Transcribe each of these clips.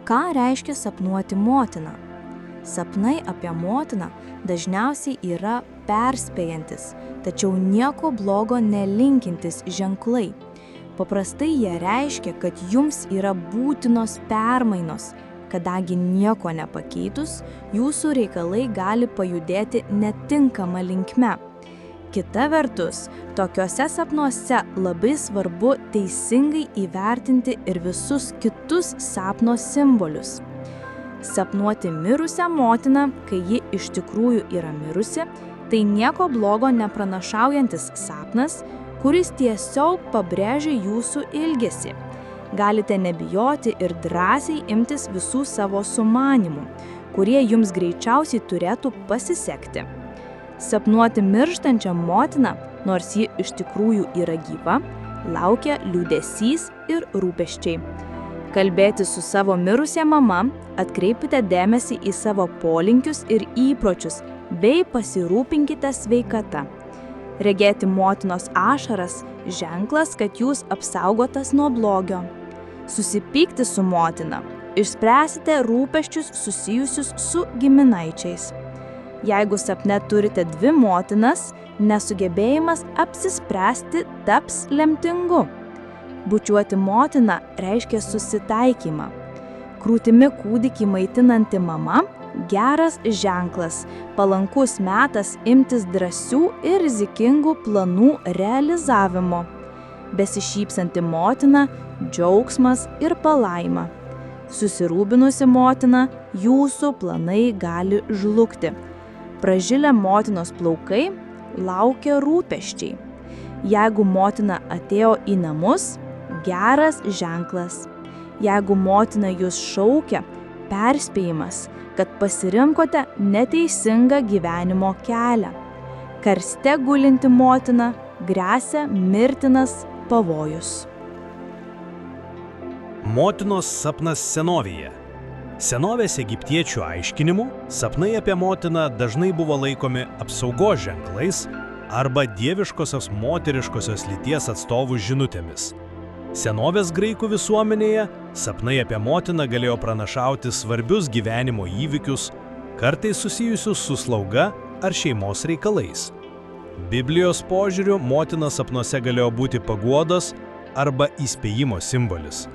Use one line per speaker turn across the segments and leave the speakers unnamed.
Ką reiškia sapnuoti motiną? Sapnai apie motiną dažniausiai yra perspėjantis, tačiau nieko blogo nelinkintis ženklai. Paprastai jie reiškia, kad jums yra būtinos permainos, kadangi nieko nepakeitus, jūsų reikalai gali pajudėti netinkama linkme. Kita vertus, tokiuose sapnuose labai svarbu teisingai įvertinti ir visus kitus sapno simbolius. Sapnuoti mirusią motiną, kai ji iš tikrųjų yra mirusi, tai nieko blogo nepranašaujantis sapnas, kuris tiesiog pabrėžia jūsų ilgesį. Galite nebijoti ir drąsiai imtis visų savo sumanimų, kurie jums greičiausiai turėtų pasisekti. Sapnuoti mirštančią motiną, nors ji iš tikrųjų yra gyva, laukia liūdesys ir rūpesčiai. Kalbėti su savo mirusia mama, atkreipkite dėmesį į savo polinkius ir įpročius, bei pasirūpinkite sveikata. Regėti motinos ašaras – ženklas, kad jūs apsaugotas nuo blogio. Susipykti su motina – išspręsite rūpesčius susijusius su giminaičiais. Jeigu sapne turite dvi motinas, nesugebėjimas apsispręsti taps lemtingu. Bučiuoti motiną reiškia susitaikymą. Krūtimi kūdikį maitinanti mama – geras ženklas, palankus metas imtis drąsių ir rizikingų planų realizavimo. Besišypsanti motina – džiaugsmas ir palaima. Susirūpinusi motina – jūsų planai gali žlugti. Pražilę motinos plaukai – laukia rūpesčiai. Jeigu motina atėjo į namus – geras ženklas. Jeigu motina jūs šaukia – perspėjimas, kad pasirinkote neteisingą gyvenimo kelią. Karste gulinti motina gresia mirtinas pavojus.
Motinos sapnas senovėje. Senovės egiptiečių aiškinimu, sapnai apie motiną dažnai buvo laikomi apsaugos ženklais arba dieviškosios moteriškosios lyties atstovų žinutėmis. Senovės graikų visuomenėje sapnai apie motiną galėjo pranašauti svarbius gyvenimo įvykius, kartais susijusius su slauga ar šeimos reikalais. Biblijos požiūriu motina sapnuose galėjo būti paguodos arba įspėjimo simbolis.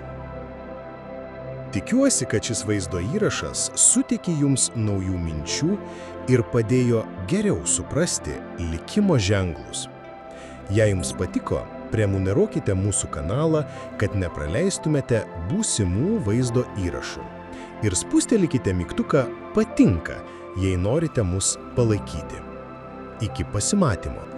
Tikiuosi, kad šis vaizdo įrašas suteikė jums naujų minčių ir padėjo geriau suprasti likimo ženklus. Jei jums patiko, prenumeruokite mūsų kanalą, kad nepraleistumėte būsimų vaizdo įrašų. Ir spustelkite mygtuką patinka, jei norite mus palaikyti. Iki pasimatymo.